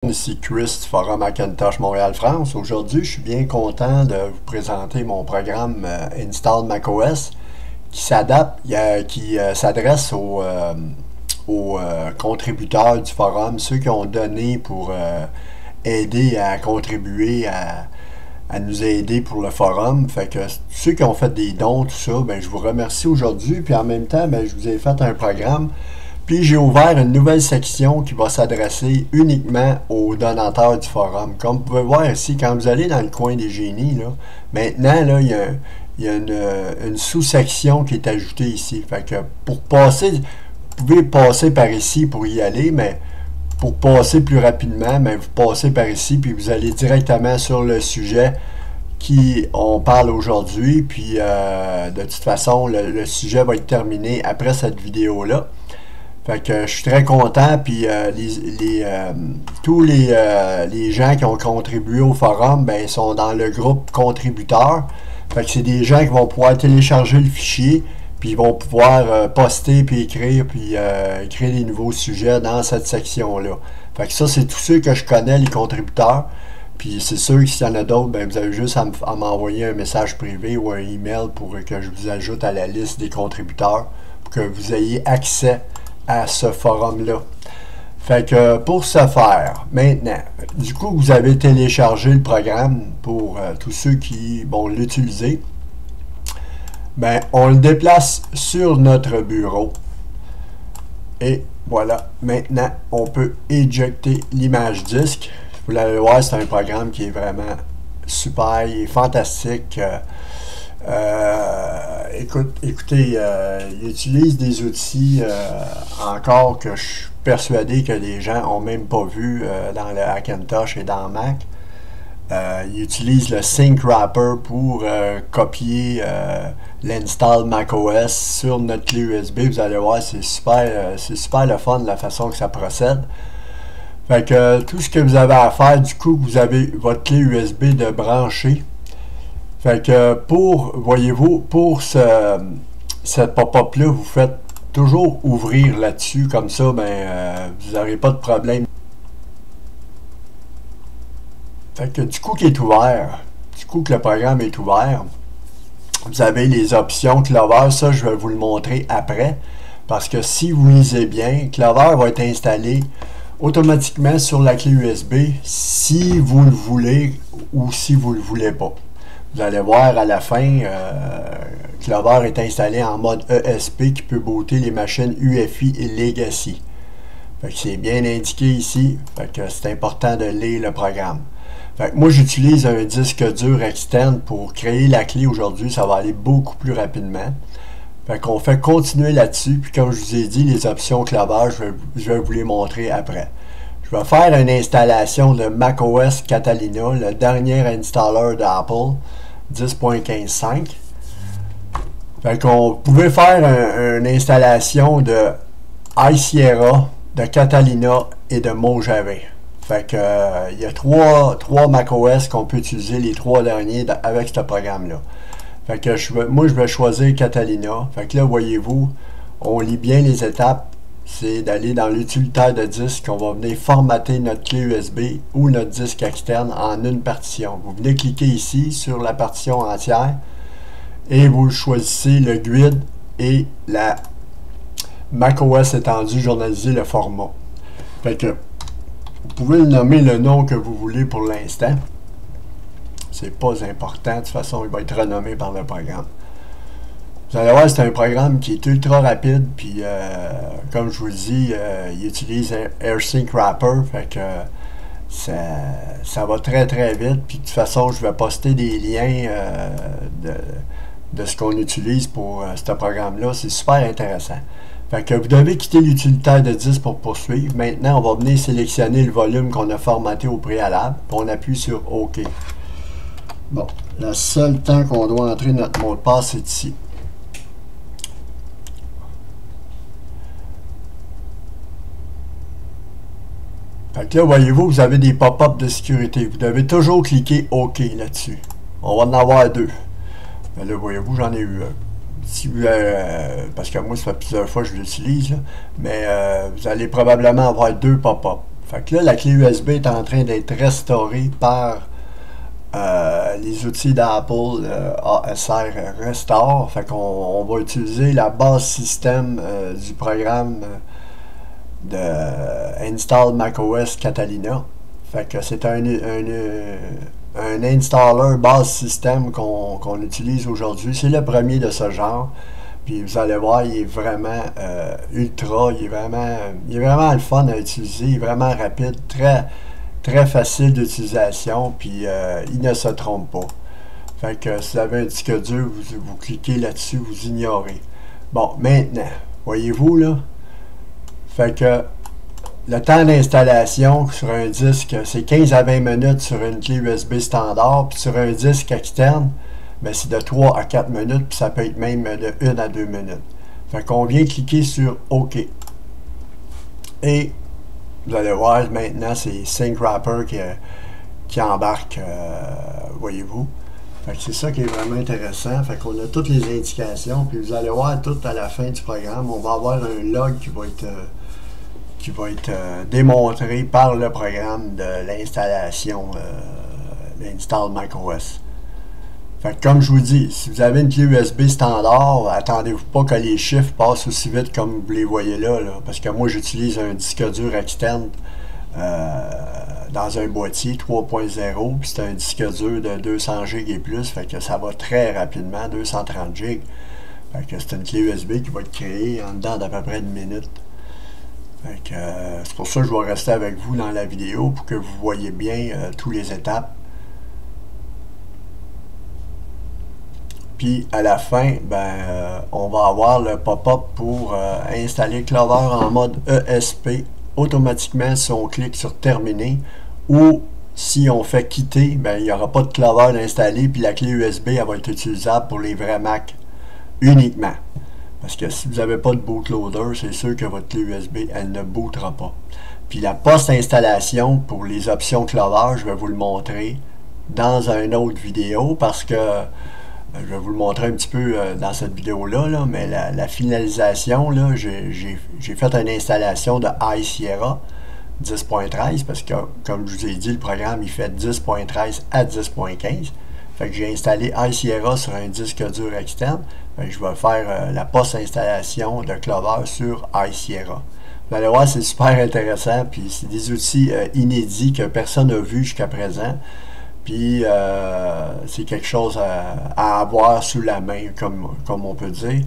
Ici Chris du Forum Macintosh Montréal-France. Aujourd'hui, je suis bien content de vous présenter mon programme Install macOS qui s'adresse aux contributeurs du forum, ceux qui ont donné pour aider à contribuer à nous aider pour le forum. Fait que ceux qui ont fait des dons, tout ça, ben, je vous remercie aujourd'hui. Puis en même temps, ben, je vous ai fait un programme. Puis j'ai ouvert une nouvelle section qui va s'adresser uniquement aux donateurs du forum. Comme vous pouvez voir ici, quand vous allez dans le coin des génies, là, maintenant, là, il y a une sous-section qui est ajoutée ici. Fait que pour passer, vous pouvez passer par ici pour y aller, mais pour passer plus rapidement, ben, vous passez par ici, puis vous allez directement sur le sujet on parle aujourd'hui. Puis de toute façon, le sujet va être terminé après cette vidéo-là. Fait que je suis très content, puis tous les gens qui ont contribué au forum, ben, sont dans le groupe contributeurs. Fait que c'est des gens qui vont pouvoir télécharger le fichier, puis ils vont pouvoir poster, puis écrire, puis créer des nouveaux sujets dans cette section-là. Fait que ça, c'est tous ceux que je connais, les contributeurs. Puis c'est sûr que s'il y en a d'autres, ben, vous avez juste à m'envoyer un message privé ou un email pour que je vous ajoute à la liste des contributeurs, pour que vous ayez accès à ce forum-là. Fait que pour ce faire, maintenant, du coup, vous avez téléchargé le programme pour tous ceux qui vont l'utiliser. Ben, on le déplace sur notre bureau. Et voilà, maintenant, on peut éjecter l'image disque. Vous l'allez voir, c'est un programme qui est vraiment super, il est fantastique. Écoutez, il utilise des outils encore que je suis persuadé que les gens n'ont même pas vu dans le Macintosh et dans Mac. Il utilise le Sync Wrapper pour copier l'install macOS sur notre clé USB. Vous allez voir, c'est super le fun de la façon que ça procède. Fait que tout ce que vous avez à faire, du coup, vous avez votre clé USB de brancher. Fait que voyez-vous, pour cette pop-up là, vous faites toujours ouvrir là-dessus, comme ça, ben, vous n'aurez pas de problème. Fait que du coup qu'il est ouvert, du coup que le programme est ouvert, vous avez les options Clover. Ça, je vais vous le montrer après, parce que si vous lisez bien, Clover va être installé automatiquement sur la clé USB si vous le voulez ou si vous ne le voulez pas. Vous allez voir à la fin, Clover est installé en mode ESP qui peut booter les machines UEFI et Legacy. Fait que c'est bien indiqué ici, fait que c'est important de lire le programme. Fait que moi, j'utilise un disque dur externe pour créer la clé aujourd'hui, ça va aller beaucoup plus rapidement. Fait qu'on fait continuer là-dessus, puis comme je vous ai dit, les options Clover, je vais vous les montrer après. Je vais faire une installation de macOS Catalina, le dernier installer d'Apple, 10.15.5. Fait qu'on pouvait faire une installation de iSierra, de Catalina et de Mojave. Fait que il y a trois macOS qu'on peut utiliser, les trois derniers avec ce programme-là. Fait que moi je vais choisir Catalina. Fait que là, voyez-vous, on lit bien les étapes. C'est d'aller dans l'utilitaire de disque. On va venir formater notre clé USB ou notre disque externe en une partition. Vous venez cliquer ici sur la partition entière et vous choisissez le GUID et la macOS étendue journalisée, le format. Fait que vous pouvez le nommer le nom que vous voulez pour l'instant. C'est pas important. De toute façon, il va être renommé par le programme. Vous allez voir, c'est un programme qui est ultra rapide, puis comme je vous le dis, il utilise un AirSync Wrapper, fait que ça va très très vite, puis de toute façon, je vais poster des liens de ce qu'on utilise pour ce programme-là, c'est super intéressant. Fait que vous devez quitter l'utilitaire de disque pour poursuivre. Maintenant, on va venir sélectionner le volume qu'on a formaté au préalable, puis on appuie sur OK. Bon, le seul temps qu'on doit entrer notre mot de passe, c'est ici. Fait que là, voyez-vous, vous avez des pop-up de sécurité. Vous devez toujours cliquer OK là-dessus. On va en avoir deux. Mais là, voyez-vous, j'en ai eu un. Parce que moi, ça fait plusieurs fois que je l'utilise. Mais vous allez probablement avoir deux pop-up. Fait que là, la clé USB est en train d'être restaurée par les outils d'Apple ASR Restore. Fait qu'on va utiliser la base système du programme de Install macOS Catalina. Fait que c'est un installer base système qu'on utilise aujourd'hui. C'est le premier de ce genre. Puis vous allez voir, il est vraiment ultra, il est vraiment le fun à utiliser, il est vraiment rapide, très facile d'utilisation, puis il ne se trompe pas. Fait que si vous avez un disque dur, vous cliquez là-dessus, vous ignorez. Bon, maintenant, voyez-vous là? Fait que le temps d'installation sur un disque, c'est 15 à 20 minutes sur une clé USB standard, puis sur un disque externe, ben c'est de 3 à 4 minutes, puis ça peut être même de 1 à 2 minutes. Fait qu'on vient cliquer sur OK. Et vous allez voir maintenant, c'est Sync Wrapper qui embarque, voyez-vous. Fait que c'est ça qui est vraiment intéressant. Fait qu'on a toutes les indications, puis vous allez voir tout à la fin du programme, on va avoir un log qui va être démontré par le programme de l'installation d'Install macOS. Fait que comme je vous dis, si vous avez une clé USB standard, attendez-vous pas que les chiffres passent aussi vite comme vous les voyez là, parce que moi j'utilise un disque dur externe dans un boîtier 3.0, puis c'est un disque dur de 200 GB et plus, fait que ça va très rapidement, 230 GB. Fait que c'est une clé USB qui va être créée en dedans d'à peu près une minute. Fait que c'est pour ça que je vais rester avec vous dans la vidéo pour que vous voyez bien toutes les étapes. Puis à la fin, ben, on va avoir le pop-up pour installer Clover en mode ESP automatiquement si on clique sur terminer, ou si on fait quitter, ben, il n'y aura pas de Clover d'installer, puis la clé USB elle va être utilisable pour les vrais Mac uniquement. Parce que si vous n'avez pas de bootloader, c'est sûr que votre clé USB elle ne bootera pas. Puis la post-installation pour les options Clover, je vais vous le montrer dans une autre vidéo, parce que je vais vous le montrer un petit peu dans cette vidéo-là, mais la finalisation, j'ai fait une installation de High Sierra 10.13 parce que, comme je vous ai dit, le programme il fait 10.13 à 10.15. Fait que j'ai installé High Sierra sur un disque dur externe. Fait que je vais faire la post-installation de Clover sur High Sierra. Vous allez voir, c'est super intéressant, puis c'est des outils inédits que personne n'a vu jusqu'à présent. Puis c'est quelque chose à avoir sous la main, comme on peut dire.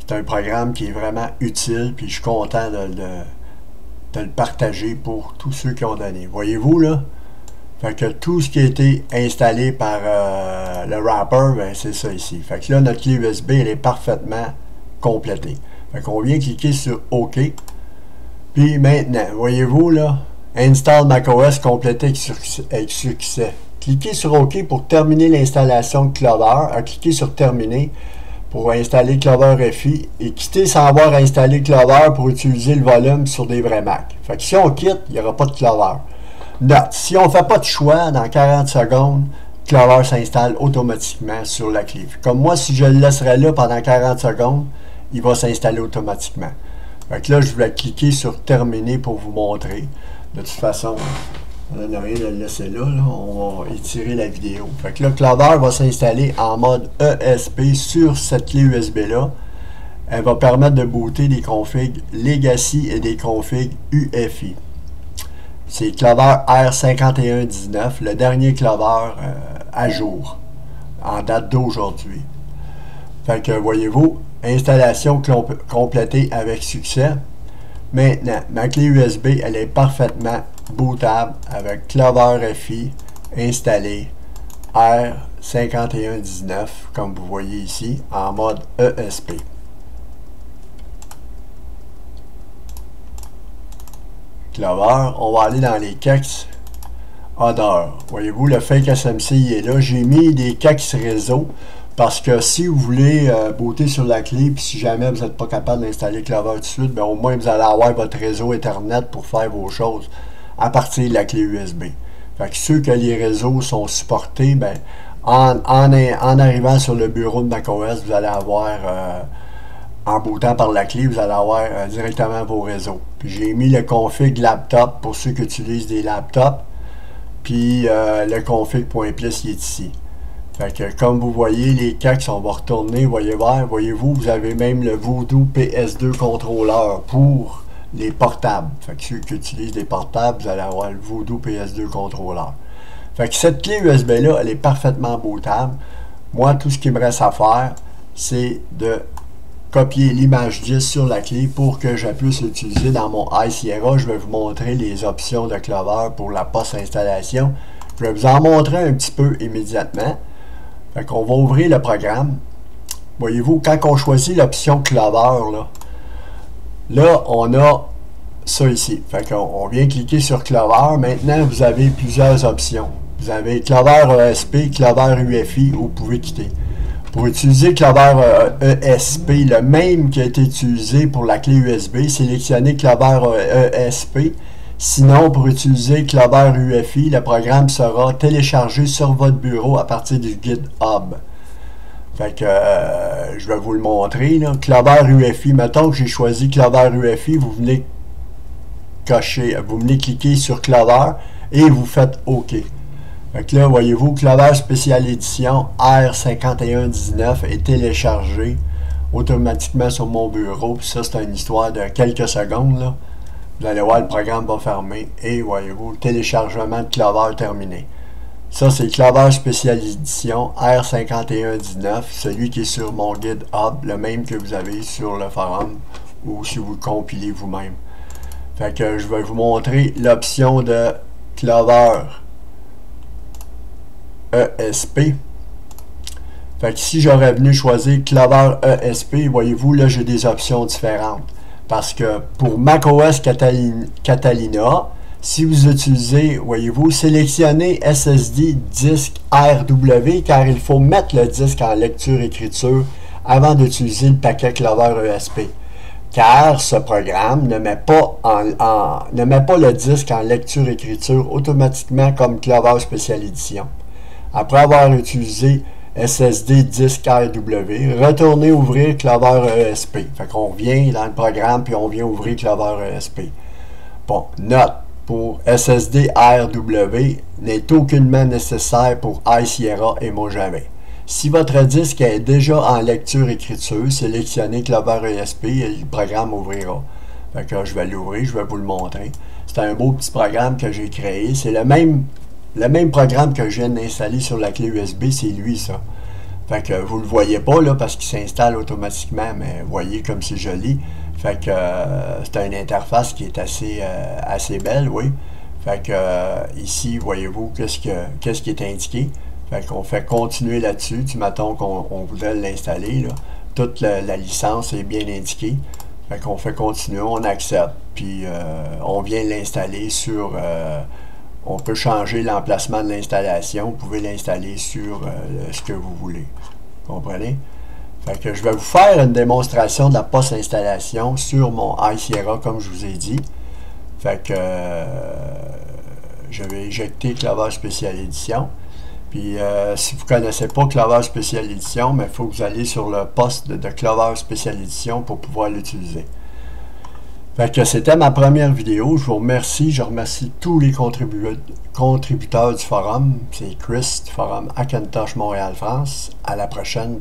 C'est un programme qui est vraiment utile, puis je suis content de le partager pour tous ceux qui ont donné. Voyez-vous là? Fait que tout ce qui a été installé par le wrapper, ben, c'est ça ici. Fait que là, notre clé USB, elle est parfaitement complétée. Fait qu'on vient cliquer sur OK. Puis maintenant, voyez-vous là, Install macOS complété avec succès. Cliquez sur OK pour terminer l'installation de Clover. Cliquez sur Terminer pour installer Clover FI et quitter sans avoir installé Clover pour utiliser le volume sur des vrais Mac. Fait que si on quitte, il n'y aura pas de Clover. Note, si on ne fait pas de choix, dans 40 secondes, Clover s'installe automatiquement sur la clé. Comme moi, si je le laisserai là pendant 40 secondes, il va s'installer automatiquement. Fait que là, je vais cliquer sur Terminer pour vous montrer. De toute façon, on n'a rien à le laisser là, on va étirer la vidéo. Fait que là, Clover va s'installer en mode ESP sur cette clé USB-là. Elle va permettre de booter des configs Legacy et des configs UEFI. C'est Clover R5119, le dernier Clover à jour, en date d'aujourd'hui. Fait que voyez-vous, installation complétée avec succès. Maintenant, ma clé USB, elle est parfaitement bootable avec Clover FI installé R5119, comme vous voyez ici, en mode ESP. Clover, on va aller dans les CACs odeur. Voyez-vous, le fake SMC il est là. J'ai mis des CACs réseau parce que si vous voulez booter sur la clé, puis si jamais vous n'êtes pas capable d'installer Clover tout de suite, ben au moins vous allez avoir votre réseau Ethernet pour faire vos choses à partir de la clé USB. Fait que ceux que les réseaux sont supportés, ben, en arrivant sur le bureau de macOS, vous allez avoir en bootant par la clé, vous allez avoir directement vos réseaux. Puis j'ai mis le config laptop pour ceux qui utilisent des laptops. Puis le config.plis il est ici. Fait que comme vous voyez, les CACs, on va retourner, voyez-vous, vous avez même le Voodoo PS2 contrôleur pour les portables. Fait que ceux qui utilisent des portables, vous allez avoir le Voodoo PS2 contrôleur. Fait que cette clé USB-là, elle est parfaitement bootable. Moi, tout ce qui me reste à faire, c'est de copier l'image 10 sur la clé pour que je puisse l'utiliser dans mon High Sierra. Je vais vous montrer les options de Clover pour la post-installation. Je vais vous en montrer un petit peu immédiatement. Fait qu'on va ouvrir le programme. Voyez-vous, quand on choisit l'option Clover, là, on a ça ici. Fait qu'on vient cliquer sur Clover. Maintenant, vous avez plusieurs options. Vous avez Clover ESP, Clover UFI, ou vous pouvez quitter. Pour utiliser Clover ESP, le même qui a été utilisé pour la clé USB, sélectionnez Clover ESP. Sinon, pour utiliser Clover UFI, le programme sera téléchargé sur votre bureau à partir du GitHub. Fait que je vais vous le montrer. Là. Clover UFI, mettons que j'ai choisi Clover UFI, vous venez cocher, vous venez cliquer sur Clover et vous faites OK. Fait que là, voyez-vous, Clover Special Edition R5119 est téléchargé automatiquement sur mon bureau. Puis ça, c'est une histoire de quelques secondes. Là. Vous allez voir, le programme va fermer. Et voyez-vous, le téléchargement de Clover terminé. Ça, c'est Clover Special Edition R5119, celui qui est sur mon GitHub, le même que vous avez sur le forum ou si vous le compilez vous-même. Fait que je vais vous montrer l'option de Clover ESP. Fait que si j'aurais venu choisir Clover ESP, voyez-vous, là j'ai des options différentes. Parce que pour macOS Catalina, si vous utilisez, voyez-vous, sélectionnez SSD disque RW car il faut mettre le disque en lecture-écriture avant d'utiliser le paquet Clover ESP. Car ce programme ne met pas le disque en lecture-écriture automatiquement comme Clover Special Edition. Après avoir utilisé SSD disque RW, retournez ouvrir Clover ESP. Fait qu'on vient dans le programme puis on vient ouvrir Clover ESP. Bon, note, pour SSD RW n'est aucunement nécessaire pour High Sierra et Mojave. Si votre disque est déjà en lecture-écriture, sélectionnez Clover ESP et le programme ouvrira. Fait que je vais l'ouvrir, je vais vous le montrer. C'est un beau petit programme que j'ai créé. C'est le même programme que je viens d'installer sur la clé USB, c'est lui ça. Fait que vous le voyez pas là parce qu'il s'installe automatiquement, mais voyez comme c'est joli. Fait que c'est une interface qui est assez belle, oui. Fait que ici, voyez-vous qu'est-ce qui est indiqué. Fait qu'on fait continuer là-dessus. Tu m'attends qu'on voudrait l'installer. Toute la licence est bien indiquée. Fait qu'on fait continuer, on accepte. Puis on vient l'installer sur... on peut changer l'emplacement de l'installation. Vous pouvez l'installer sur ce que vous voulez. Comprenez? Fait que je vais vous faire une démonstration de la post-installation sur mon High Sierra, comme je vous ai dit. Fait que je vais éjecter Clover Special Edition. Puis si vous ne connaissez pas Clover Special Edition, il faut que vous allez sur le poste de Clover Special Edition pour pouvoir l'utiliser. Fait que c'était ma première vidéo. Je vous remercie. Je remercie tous les contributeurs du forum. C'est Chris du forum Hackintosh Montréal France. À la prochaine.